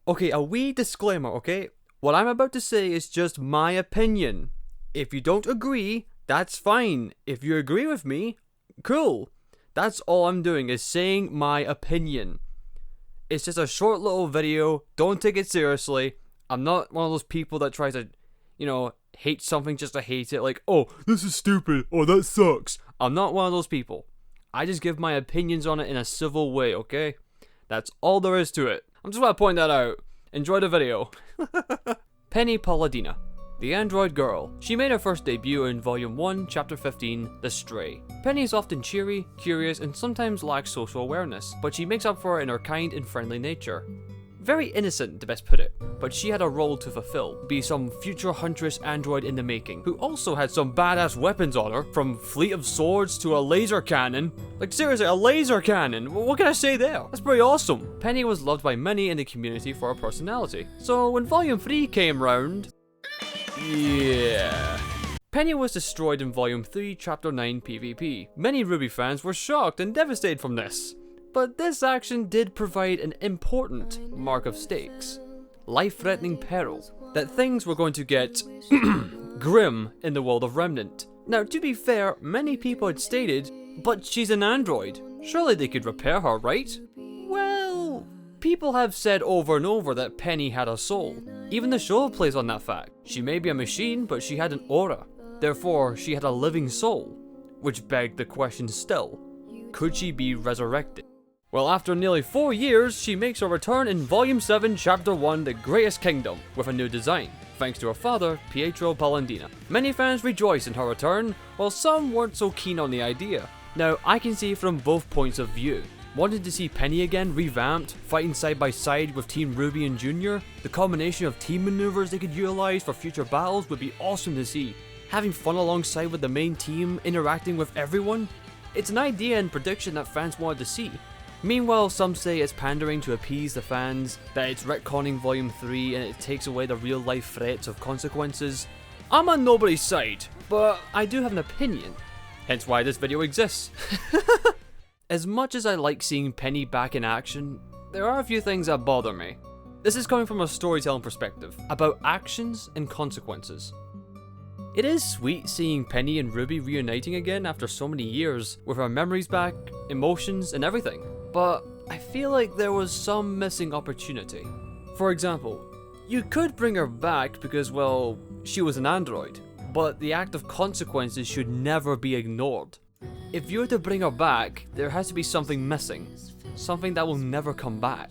Okay, a wee disclaimer, okay? What I'm about to say is just my opinion. If you don't agree, that's fine. If you agree with me, cool. That's all I'm doing, is saying my opinion. It's just a short little video. Don't take it seriously. I'm not one of those people that tries to, hate something just to hate it. Like, oh, this is stupid. Oh, that sucks. I'm not one of those people. I just give my opinions on it in a civil way, okay? That's all there is to it. I'm just want to point that out. Enjoy the video. Penny Polendina, the android girl. She made her first debut in Volume 1, Chapter 15, The Stray. Penny is often cheery, curious, and sometimes lacks social awareness, but she makes up for it in her kind and friendly nature. Very innocent, to best put it, but she had a role to fulfill, be some future huntress android in the making, who also had some badass weapons on her, from fleet of swords to a laser cannon. Like seriously, a laser cannon! What can I say there? That's pretty awesome! Penny was loved by many in the community for her personality, so when Volume 3 came round, yeah. Penny was destroyed in Volume 3, Chapter 9 PvP. Many RWBY fans were shocked and devastated from this. But this action did provide an important mark of stakes. Life-threatening peril. That things were going to get grim in the world of Remnant. Now, to be fair, many people had stated, but she's an android. Surely they could repair her, right? Well, people have said over and over that Penny had a soul. Even the show plays on that fact. She may be a machine, but she had an aura. Therefore, she had a living soul. Which begged the question still, could she be resurrected? Well, after nearly 4 years, she makes her return in Volume 7, Chapter 1, The Greatest Kingdom, with a new design, thanks to her father, Penny Polendina. Many fans rejoice in her return, while some weren't so keen on the idea. Now, I can see from both points of view. Wanted to see Penny again revamped, fighting side by side with Team RWBY and Junior, the combination of team maneuvers they could utilize for future battles would be awesome to see. Having fun alongside with the main team, interacting with everyone, it's an idea and prediction that fans wanted to see. Meanwhile, some say it's pandering to appease the fans, that it's retconning Volume 3 and it takes away the real life threats of consequences. I'm on nobody's side, but I do have an opinion, hence why this video exists. As much as I like seeing Penny back in action, there are a few things that bother me. This is coming from a storytelling perspective, about actions and consequences. It is sweet seeing Penny and RWBY reuniting again after so many years, with her memories back, emotions, and everything. But I feel like there was some missing opportunity. For example, you could bring her back because, well, she was an android, but the act of consequences should never be ignored. If you were to bring her back, there has to be something missing, something that will never come back.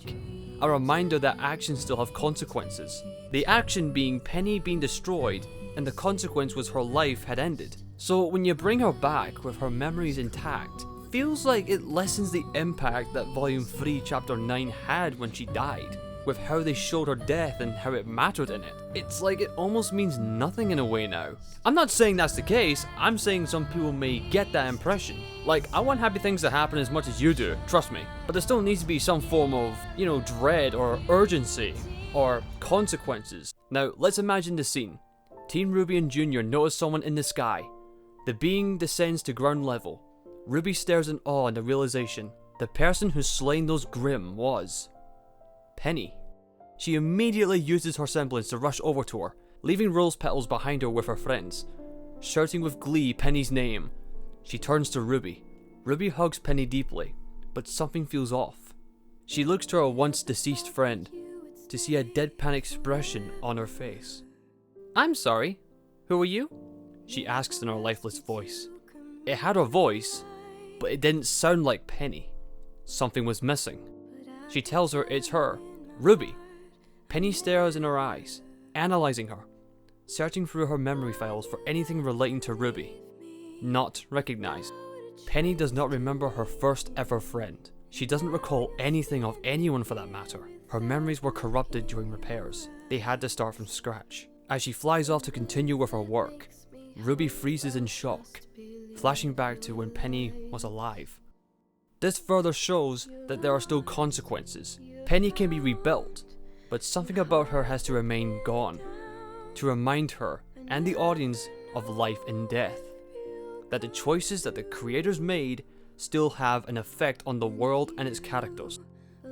A reminder that actions still have consequences. The action being Penny being destroyed, and the consequence was her life had ended. So when you bring her back with her memories intact, feels like it lessens the impact that Volume 3 Chapter 9 had when she died, with how they showed her death and how it mattered in it. It's like it almost means nothing in a way now. I'm not saying that's the case, I'm saying some people may get that impression. Like, I want happy things to happen as much as you do, trust me, but there still needs to be some form of, dread or urgency, or consequences. Now, let's imagine the scene. Team RWBY and Junior notice someone in the sky. The being descends to ground level. RWBY stares in awe and the realization. The person who slain those Grimm was Penny. She immediately uses her semblance to rush over to her, leaving rose petals behind her with her friends. Shouting with glee Penny's name, she turns to RWBY. RWBY hugs Penny deeply, but something feels off. She looks to her once deceased friend, to see a deadpan expression on her face. "I'm sorry, who are you?" she asks in her lifeless voice. It had her voice, but it didn't sound like Penny. Something was missing. She tells her it's her, RWBY. Penny stares in her eyes, analysing her, searching through her memory files for anything relating to RWBY. Not recognized. Penny does not remember her first ever friend. She doesn't recall anything of anyone for that matter. Her memories were corrupted during repairs. They had to start from scratch. As she flies off to continue with her work, RWBY freezes in shock, flashing back to when Penny was alive. This further shows that there are still consequences. Penny can be rebuilt, but something about her has to remain gone, to remind her and the audience of life and death, that the choices that the creators made still have an effect on the world and its characters.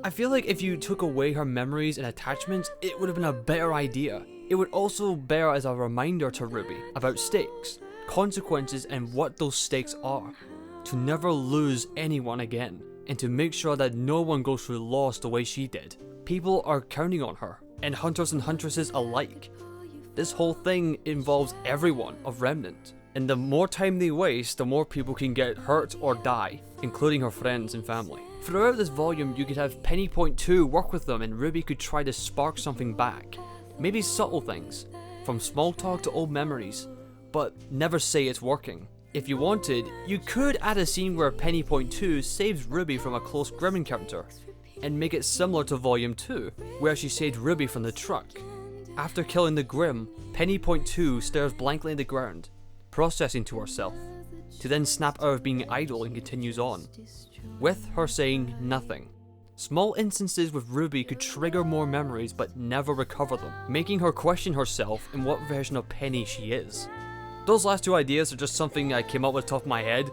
I feel like if you took away her memories and attachments, it would have been a better idea. It would also bear as a reminder to Ruby about stakes, consequences, and what those stakes are. To never lose anyone again, and to make sure that no one goes through loss the way she did. People are counting on her, and hunters and huntresses alike. This whole thing involves everyone of Remnant, and the more time they waste, the more people can get hurt or die, including her friends and family. Throughout this volume, you could have Penny Point.2 work with them, and RWBY could try to spark something back. Maybe subtle things, from small talk to old memories, but never say it's working. If you wanted, you could add a scene where Penny Point.2 saves RWBY from a close Grimm encounter, and make it similar to Volume 2, where she saved RWBY from the truck. After killing the Grimm, Penny Point.2 stares blankly at the ground, processing to herself, to then snap out of being idle and continues on, with her saying nothing. Small instances with RWBY could trigger more memories but never recover them, making her question herself in what version of Penny she is. Those last two ideas are just something I came up with top of my head,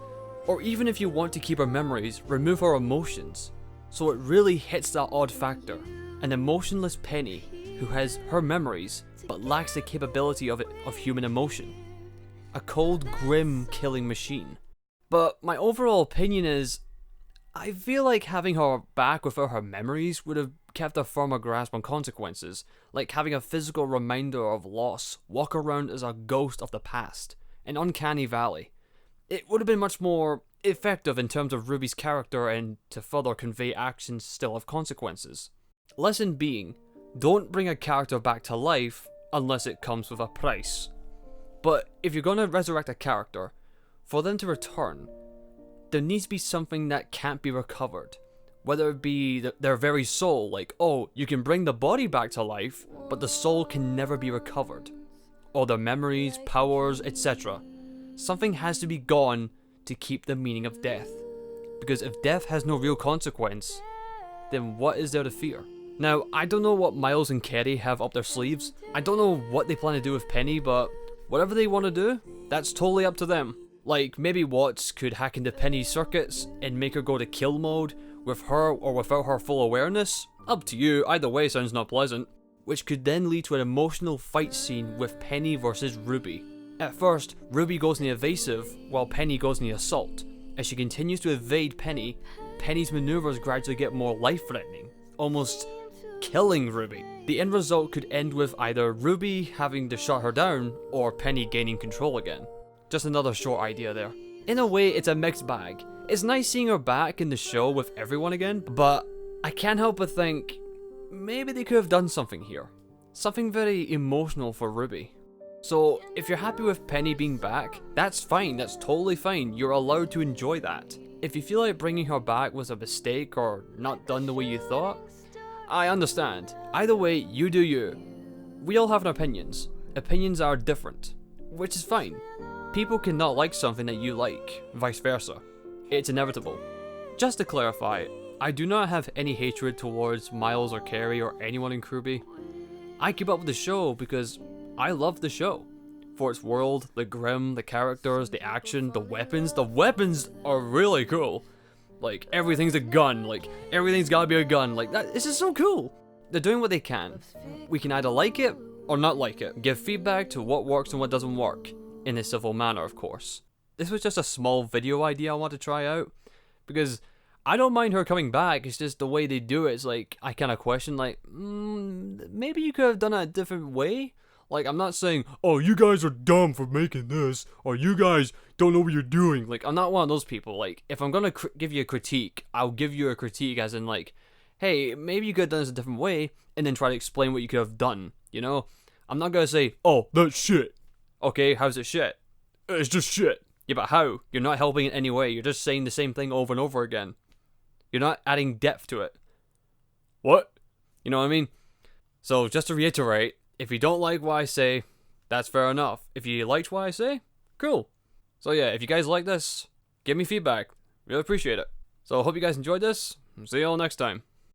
or even if you want to keep her memories, remove her emotions, so it really hits that odd factor, an emotionless Penny who has her memories but lacks the capability of human emotion. A cold, grim killing machine. But my overall opinion is, I feel like having her back without her memories would have kept a firmer grasp on consequences, like having a physical reminder of loss, walk around as a ghost of the past, an uncanny valley. It would have been much more effective in terms of RWBY's character and to further convey actions still have consequences. Lesson being, don't bring a character back to life unless it comes with a price. But if you're gonna resurrect a character, for them to return, there needs to be something that can't be recovered. Whether it be their very soul, like, oh, you can bring the body back to life, but the soul can never be recovered. Or their memories, powers, etc. Something has to be gone to keep the meaning of death. Because if death has no real consequence, then what is there to fear? Now, I don't know what Miles and Kerry have up their sleeves. I don't know what they plan to do with Penny, but whatever they want to do, that's totally up to them. Like, maybe Watts could hack into Penny's circuits and make her go to kill mode, with her or without her full awareness. Up to you, either way sounds not pleasant. Which could then lead to an emotional fight scene with Penny versus RWBY. At first, RWBY goes in the evasive, while Penny goes in the assault. As she continues to evade Penny, Penny's maneuvers gradually get more life-threatening, almost killing RWBY. The end result could end with either RWBY having to shut her down, or Penny gaining control again. Just another short idea there. In a way, it's a mixed bag. It's nice seeing her back in the show with everyone again, but I can't help but think, maybe they could have done something here. Something very emotional for RWBY. So, if you're happy with Penny being back, that's fine, that's totally fine, you're allowed to enjoy that. If you feel like bringing her back was a mistake or not done the way you thought, I understand. Either way, you do you. We all have opinions. Opinions are different, which is fine. People cannot like something that you like, vice versa. It's inevitable. Just to clarify, I do not have any hatred towards Miles or Kerry or anyone in RWBY. I keep up with the show because I love the show. For its world, the Grimm, the characters, the action, the weapons. The weapons are really cool. Like, everything's a gun, like, everything's gotta be a gun, like, that, it's just so cool. They're doing what they can. We can either like it or not like it. Give feedback to what works and what doesn't work. In a civil manner, of course. This was just a small video idea I want to try out, because I don't mind her coming back, it's just the way they do it, it's like, I kind of question, like, maybe you could have done it a different way? Like, I'm not saying, oh, you guys are dumb for making this, or you guys don't know what you're doing. Like, I'm not one of those people. Like, if I'm gonna give you a critique, I'll give you a critique as in, like, hey, maybe you could have done this a different way, and then try to explain what you could have done, you know? I'm not gonna say, oh, that's shit. Okay, how's it shit? It's just shit. Yeah, but how? You're not helping in any way. You're just saying the same thing over and over again. You're not adding depth to it. What? You know what I mean? So, just to reiterate, if you don't like what I say, that's fair enough. If you liked what I say, cool. So yeah, if you guys like this, give me feedback. Really appreciate it. So I hope you guys enjoyed this. See you all next time.